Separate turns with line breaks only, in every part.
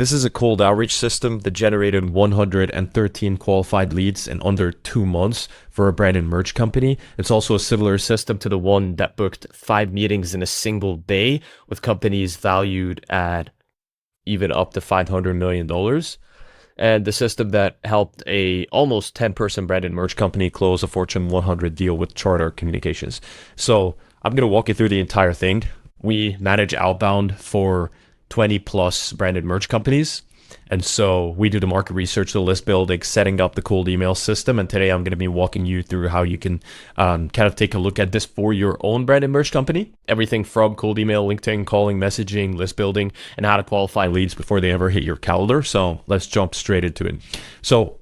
This is a cold outreach system that generated 113 qualified leads in under 2 months for a brand and merch company. It's also a similar system to the one that booked 5 meetings in a single day with companies valued at even up to $500 million. And the system that helped a almost 10-person brand and merch company close a Fortune 100 deal with Charter Communications. So I'm going to walk you through the entire thing. We manage outbound for 20 plus branded merch companies. And so we do the market research, the list building, setting up the cold email system. And today I'm going to be walking you through how you can kind of take a look at this for your own branded merch company. Everything from cold email, LinkedIn, calling, messaging, list building, and how to qualify leads before they ever hit your calendar. So let's jump straight into it. So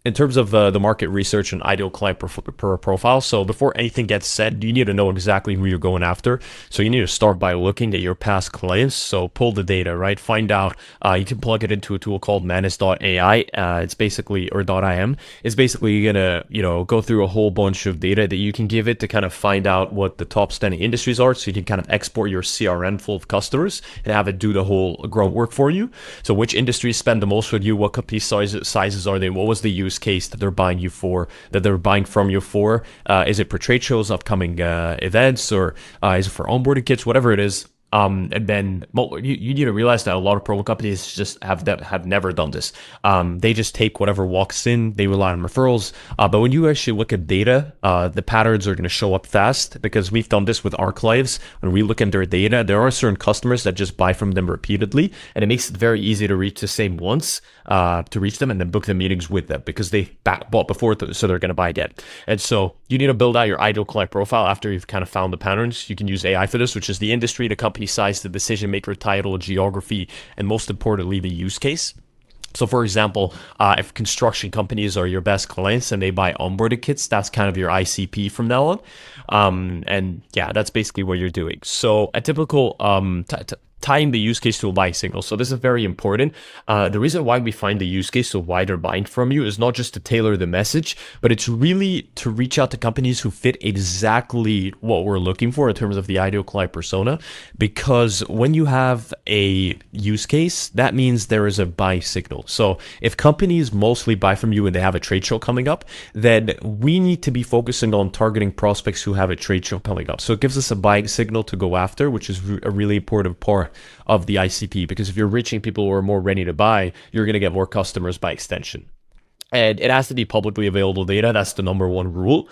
in terms of the market research and ideal client profile, so before anything gets said, you need to know exactly who you're going after. So you need to start by looking at your past clients. So pull the data, right? Find out, you can plug it into a tool called manus.ai. It's basically, or .im. It's basically gonna, go through a whole bunch of data that you can give it to kind of find out what the top standing industries are. So you can kind of export your CRM full of customers and have it do the whole grunt work for you. So which industries spend the most with you? What company sizes are they? What was the use case that they're buying from you for? Is it for trade shows, upcoming events, or is it for onboarding kits, whatever it is? And then you need to realize that a lot of promo companies just have never done this. They just take whatever walks in. They rely on referrals. But when you actually look at data, the patterns are going to show up fast, because we've done this with our clients. When we look at their data, there are certain customers that just buy from them repeatedly, and it makes it very easy to reach the same ones, to reach them and then book the meetings with them, because they bought before, so they're going to buy again. And so you need to build out your ideal client profile after you've kind of found the patterns. You can use AI for this, which is the industry, the company size, the decision maker title, geography, and most importantly, the use case. So for example, if construction companies are your best clients and they buy onboarding kits, that's kind of your ICP from now on. And yeah, that's basically what you're doing. So a typical tying the use case to a buying signal. So this is very important. The reason why we find the use case, so why they're buying from you, is not just to tailor the message, but it's really to reach out to companies who fit exactly what we're looking for in terms of the ideal client persona. Because when you have a use case, that means there is a buy signal. So if companies mostly buy from you and they have a trade show coming up, then we need to be focusing on targeting prospects who have a trade show coming up. So it gives us a buying signal to go after, which is a really important part of the ICP, because if you're reaching people who are more ready to buy, you're going to get more customers by extension. And it has to be publicly available data. That's the number one rule.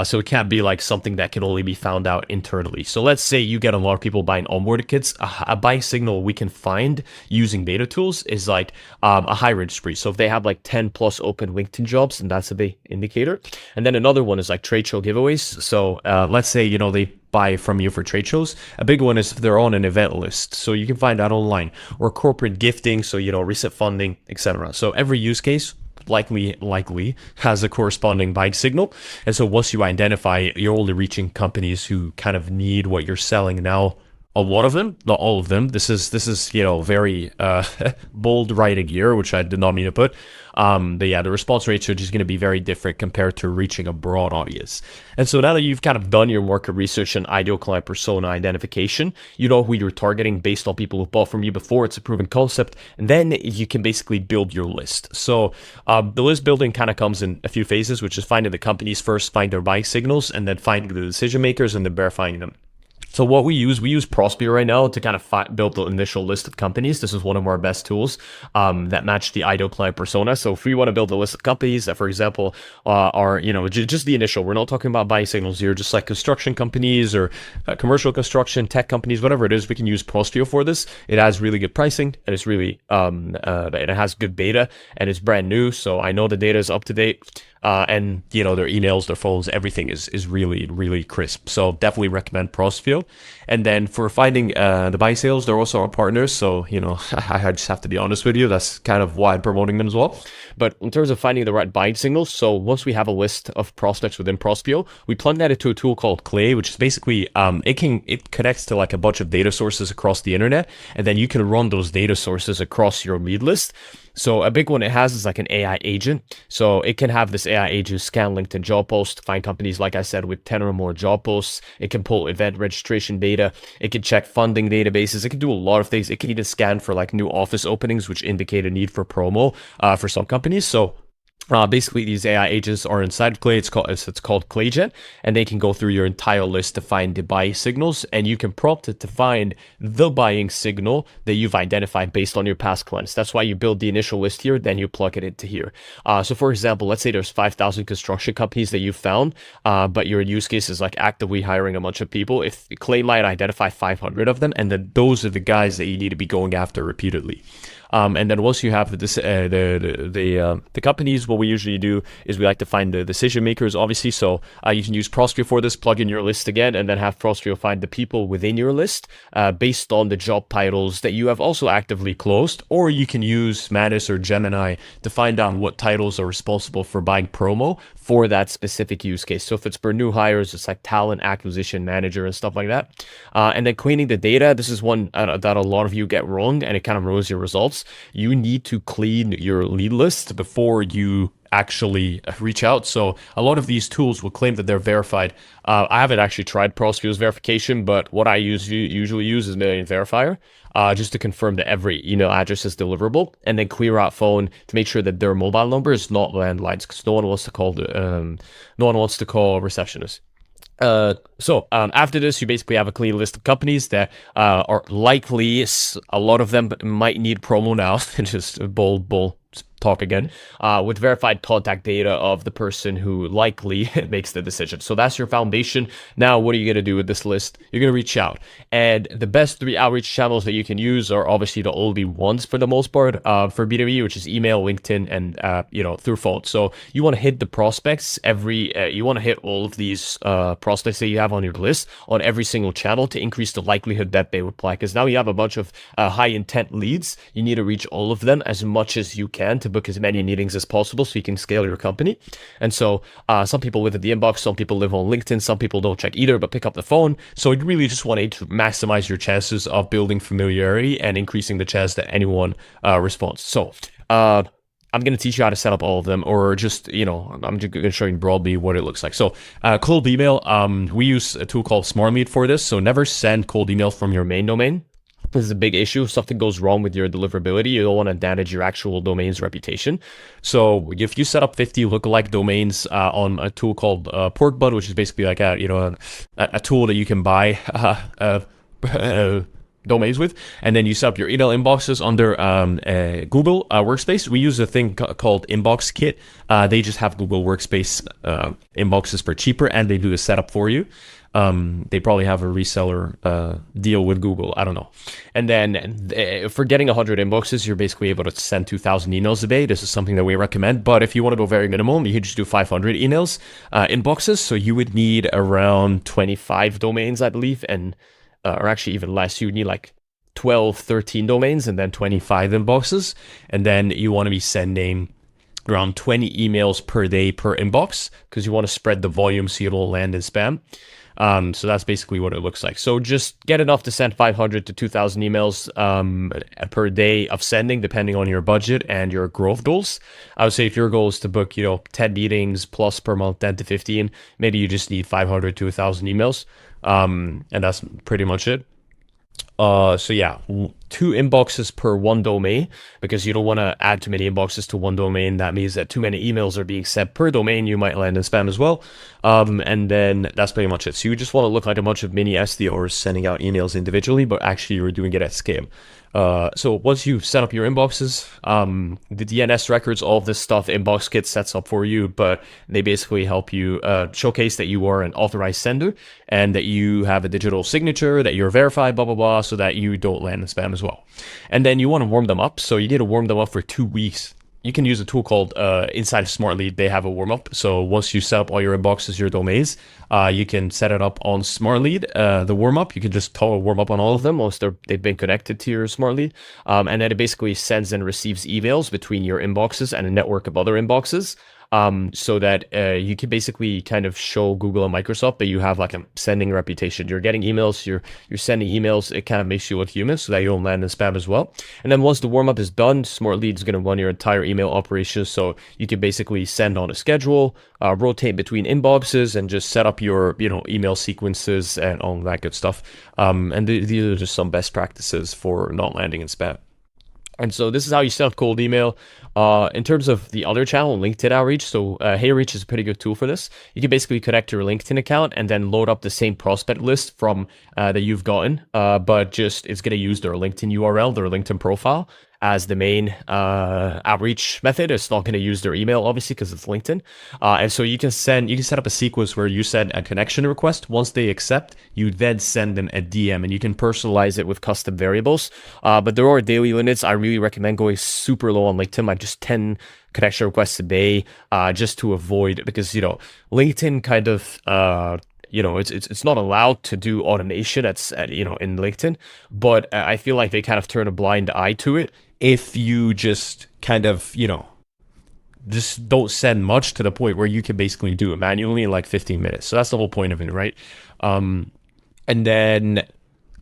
So it can't be like something that can only be found out internally. So let's say you get a lot of people buying onboarding kits. A buying signal we can find using data tools is like a high registry. So if they have like 10 plus open LinkedIn jobs, then that's a big indicator. And then another one is like trade show giveaways. So let's say, they buy from you for trade shows. A big one is if they're on an event list. So you can find that online, or corporate gifting. So, recent funding, etc. So every use case likely has a corresponding buying signal. And so once you identify, you're only reaching companies who kind of need what you're selling now. A lot of them, not all of them. This is very bold writing here, which I did not mean to put. But yeah, the response rates are just going to be very different compared to reaching a broad audience. And so now that you've kind of done your market research and ideal client persona identification, you know who you're targeting based on people who bought from you before. It's a proven concept. And then you can basically build your list. So the list building kind of comes in a few phases, which is finding the companies first, find their buying signals, and then finding the decision makers and then verifying them. So what we use Prospio right now to kind of build the initial list of companies. This is one of our best tools that match the ideal client persona. So if we want to build a list of companies that, for example, are, just the initial, we're not talking about buying signals here, just like construction companies or commercial construction, tech companies, whatever it is, we can use Prospio for this. It has really good pricing, and it's really, it has good beta, and it's brand new. So I know the data is up to date. And their emails, their phones, everything is really, really crisp. So definitely recommend Prospio. And then for finding the buy sales, they're also our partners. So, I just have to be honest with you. That's kind of why I'm promoting them as well. But in terms of finding the right buying signals, so once we have a list of prospects within Prospio, we plug that into a tool called Clay, which is basically, it connects to like a bunch of data sources across the internet. And then you can run those data sources across your lead list. So a big one it has is like an AI agent. So it can have this AI agent scan LinkedIn job posts, find companies, like I said, with 10 or more job posts. It can pull event registration data. It can check funding databases. It can do a lot of things. It can even scan for like new office openings, which indicate a need for promo for some companies. So basically, these AI agents are inside of Clay. It's called ClayGen, and they can go through your entire list to find the buy signals, and you can prompt it to find the buying signal that you've identified based on your past cleanse. That's why you build the initial list here, then you plug it into here. So, for example, let's say there's 5,000 construction companies that you found, but your use case is like actively hiring a bunch of people. If Clay might identify 500 of them, and then those are the guys that you need to be going after repeatedly. And then once you have the companies, what we usually do is we like to find the decision makers, obviously. So you can use Prostrio for this, plug in your list again, and then have Prostrio find the people within your list based on the job titles that you have also actively closed. Or you can use Manus or Gemini to find out what titles are responsible for buying promo for that specific use case. So if it's for new hires, it's like talent acquisition manager and stuff like that. And then cleaning the data, this is one that a lot of you get wrong, and it kind of ruins your results. You need to clean your lead list before you actually reach out. So a lot of these tools will claim that they're verified. I haven't actually tried Prostrio's verification, but what I usually use is Million Verifier, just to confirm that every email address is deliverable, and then clear out phone to make sure that their mobile number is not landlines, because no one wants to call receptionists. So after this, you basically have a clean list of companies that are likely, a lot of them might need promo now. Just bull talk again, with verified contact data of the person who likely makes the decision. So that's your foundation. Now, what are you going to do with this list? You're going to reach out. And the best 3 outreach channels that you can use are obviously the only ones for the most part for B2B, which is email, LinkedIn, and, through phone. So you want to hit the prospects you want to hit all of these prospects that you have on your list on every single channel to increase the likelihood that they reply. Because now you have a bunch of high intent leads. You need to reach all of them as much as you can to book as many meetings as possible so you can scale your company. And so some people live at the inbox, some people live on LinkedIn, some people don't check either but pick up the phone. So you really just want to maximize your chances of building familiarity and increasing the chance that anyone responds. So I'm going to teach you how to set up all of them, or just, I'm just going to show you broadly what it looks like. So cold email, we use a tool called SmartLead for this. So never send cold email from your main domain. This is a big issue. If something goes wrong with your deliverability, you don't want to damage your actual domain's reputation. So if you set up 50 lookalike domains on a tool called Porkbud, which is basically like a tool that you can buy domains with, and then you set up your email inboxes under Google Workspace. We use a thing called Inbox Kit. They just have Google Workspace inboxes for cheaper, and they do the setup for you. They probably have a reseller deal with Google. I don't know. And then for getting 100 inboxes, you're basically able to send 2,000 emails a day. This is something that we recommend. But if you want to go very minimum, you can just do 500 emails inboxes. So you would need around 25 domains, I believe, and or actually even less. You would need like 12, 13 domains and then 25 inboxes. And then you want to be sending around 20 emails per day per inbox, because you want to spread the volume so it'll land in spam. So that's basically what it looks like. So just get enough to send 500 to 2,000 emails per day of sending, depending on your budget and your growth goals. I would say if your goal is to book, 10 meetings plus per month, 10 to 15, maybe you just need 500 to 1,000 emails. And that's pretty much it. So yeah, 2 inboxes per one domain, because you don't want to add too many inboxes to one domain. That means that too many emails are being sent per domain. You might land in spam as well. And then that's pretty much it. So you just want to look like a bunch of mini SDRs sending out emails individually, but actually you're doing it at scale. So once you've set up your inboxes, the DNS records, all of this stuff, Inbox Kit sets up for you, but they basically help you showcase that you are an authorized sender and that you have a digital signature, that you're verified, blah, blah, blah, so that you don't land in spam as well. And then you want to warm them up. So you need to warm them up for 2 weeks. You can use a tool called inside of SmartLead. They have a warm-up. So once you set up all your inboxes, your domains, you can set it up on SmartLead, the warm-up. You can just call a warm-up on all of them once they've been connected to your SmartLead. And then it basically sends and receives emails between your inboxes and a network of other inboxes. so that you can basically kind of show Google and Microsoft that you have like a sending reputation. You're getting emails, you're sending emails. It kind of makes you look human so that you don't land in spam as well. And then once the warm up is done, Smart Leads is going to run your entire email operation. So you can basically send on a schedule, rotate between inboxes, and just set up your email sequences and all that good stuff. And these are just some best practices for not landing in spam. And so this is how you set up cold email. In terms of the other channel, LinkedIn outreach, so HeyReach is a pretty good tool for this. You can basically connect your LinkedIn account and then load up the same prospect list from that you've gotten, but just it's going to use their LinkedIn URL, their LinkedIn profile, as the main outreach method. It's not going to use their email, obviously, because it's LinkedIn. And so you can set up a sequence where you send a connection request. Once they accept, you then send them a DM, and you can personalize it with custom variables. But there are daily limits. I really recommend going super low on LinkedIn, like just 10 connection requests a day, just to avoid, because LinkedIn kind of it's not allowed to do automation in LinkedIn, but I feel like they kind of turn a blind eye to it if you just kind of, just don't send much, to the point where you can basically do it manually in like 15 minutes. So that's the whole point of it, right? And then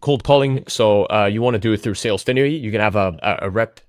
cold calling. So you want to do it through Salesfinity. You can have a rep,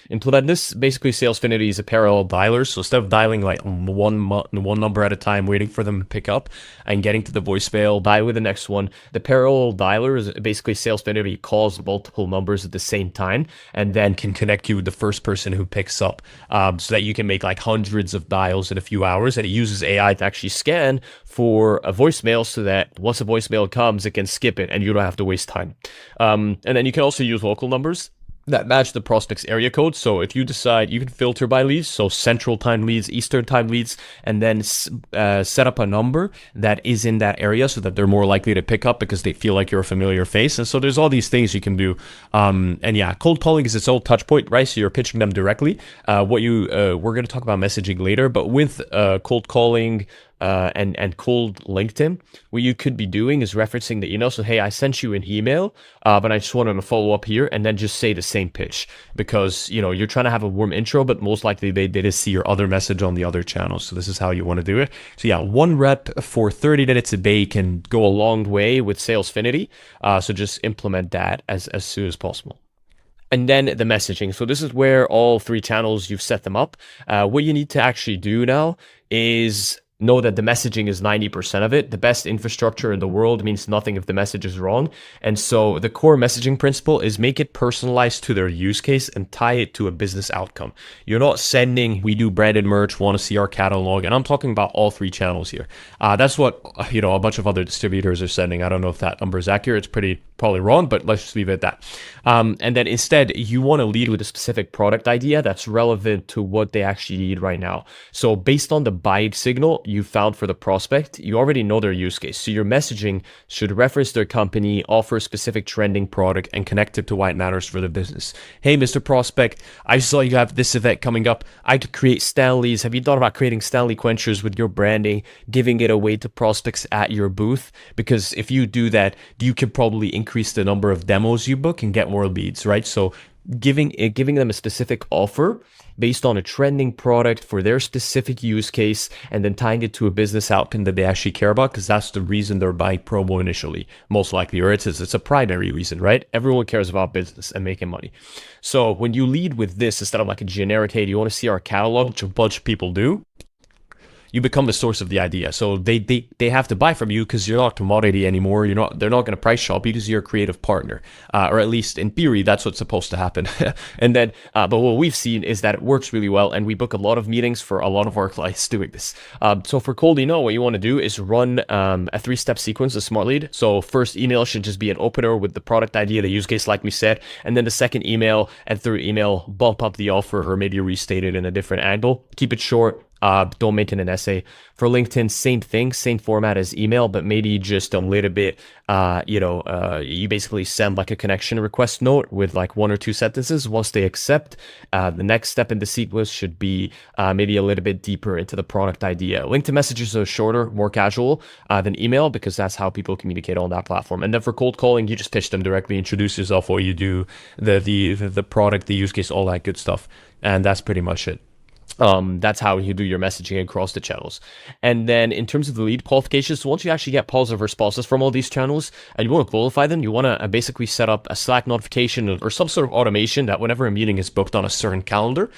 implement this. Basically, Salesfinity is a parallel dialer. So instead of dialing like one number at a time, waiting for them to pick up and getting to the voicemail, dial with the next one. The parallel dialer is basically Salesfinity calls multiple numbers at the same time and then can connect you with the first person who picks up, so that you can make like hundreds of dials in a few hours. And it uses AI to actually scan for a voicemail so that once a voicemail comes, it can skip it and you don't have to waste time. And then you can also use local numbers that match the prospect's area code. So if you decide, you can filter by leads, so Central Time leads, Eastern Time leads, and then set up a number that is in that area so that they're more likely to pick up because they feel like you're a familiar face. And so there's all these things you can do. And yeah, cold calling is its own touch point, right? So you're pitching them directly. We're going to talk about messaging later, but with cold calling, and cold LinkedIn, what you could be doing is referencing the email. So, hey, I sent you an email, but I just wanted to follow up here, and then just say the same pitch, because, you're trying to have a warm intro, but most likely they just see your other message on the other channels. So this is how you want to do it. So yeah, one rep for 30 minutes a day can go a long way with Salesfinity. So just implement that as soon as possible. And then the messaging. So this is where all three channels, you've set them up. What you need to actually do now is know that the messaging is 90% of it. The best infrastructure in the world means nothing if the message is wrong. And so the core messaging principle is make it personalized to their use case and tie it to a business outcome. You're not sending, we do branded merch, want to see our catalog. And I'm talking about all three channels here. That's what, a bunch of other distributors are sending. I don't know if that number is accurate. It's probably wrong, but let's just leave it at that. And then instead, you want to lead with a specific product idea that's relevant to what they actually need right now. So based on the buying signal you found for the prospect, you already know their use case. So your messaging should reference their company, offer a specific trending product, and connect it to why it matters for the business. Hey, Mr. Prospect, I saw you have this event coming up. I could create Stanleys. Have you thought about creating Stanley quenchers with your branding, giving it away to prospects at your booth? Because if you do that, you can probably increase the number of demos you book and get more leads, right? So giving them a specific offer based on a trending product for their specific use case, and then tying it to a business outcome that they actually care about, because that's the reason they're buying promo initially, most likely, or it's a primary reason, right? Everyone cares about business and making money. So when you lead with this, instead of like a generic, hey, do you want to see our catalog, which a bunch of people do, you become the source of the idea. So they have to buy from you because you're not a commodity anymore. They're not going to price shop because you're a creative partner, or at least in theory, that's what's supposed to happen. And then, but what we've seen is that it works really well, and we book a lot of meetings for a lot of our clients doing this. So for cold email, what you want to do is run a 3-step sequence of Smart Lead. So first email should just be an opener with the product idea, the use case, like we said, and then the second email and third email bump up the offer or maybe restate it in a different angle. Keep it short. Don't make it an essay. For LinkedIn, same thing, same format as email, but maybe just a little bit, you basically send like a connection request note with like 1 or 2 sentences. Once they accept, the next step in the sequence should be maybe a little bit deeper into the product idea. LinkedIn messages are shorter, more casual than email, because that's how people communicate on that platform. And then for cold calling, you just pitch them directly, introduce yourself, what you do, the product, the use case, all that good stuff. And that's pretty much it. That's how you do your messaging across the channels. And then in terms of the lead qualifications, so once you actually get positive responses from all these channels and you want to qualify them, you want to basically set up a Slack notification or some sort of automation that whenever a meeting is booked on a certain calendar,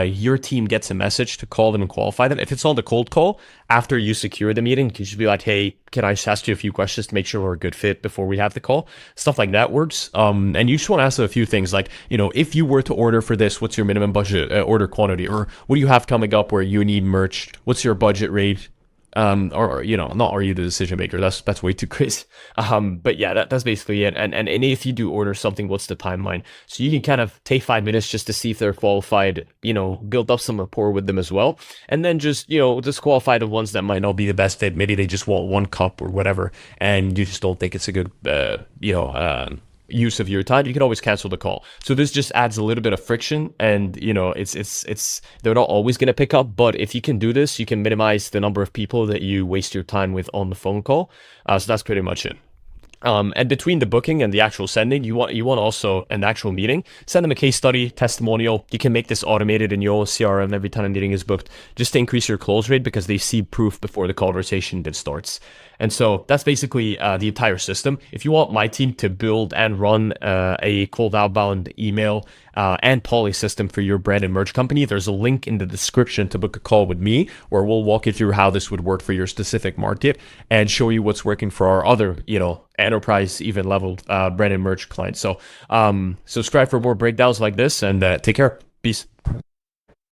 your team gets a message to call them and qualify them. If it's on the cold call, after you secure the meeting, you can just be like, hey, can I just ask you a few questions to make sure we're a good fit before we have the call? Stuff like that works. And you just want to ask a few things like, if you were to order for this, what's your minimum budget order quantity? Or what do you have coming up where you need merch? What's your budget rate? Or not are you the decision maker? That's way too crazy. But yeah, that's basically it. And if you do order something, what's the timeline? So you can kind of take 5 minutes just to see if they're qualified, build up some rapport with them as well. And then just, disqualify the ones that might not be the best fit. Maybe they just want one cup or whatever, and you just don't think it's a good, use of your time. You can always cancel the call. So this just adds a little bit of friction, and it's they're not always going to pick up, but if you can do this, you can minimize the number of people that you waste your time with on the phone call. So that's pretty much it. And between the booking and the actual sending, you want also an actual meeting. Send them a case study, testimonial. You can make this automated in your CRM every time a meeting is booked, just to increase your close rate because they see proof before the conversation then starts. And so that's basically the entire system. If you want my team to build and run a cold outbound email and poly system for your brand and merch company, there's a link in the description to book a call with me, where we'll walk you through how this would work for your specific market and show you what's working for our other, enterprise, even level brand and merch clients. So subscribe for more breakdowns like this, and take care. Peace.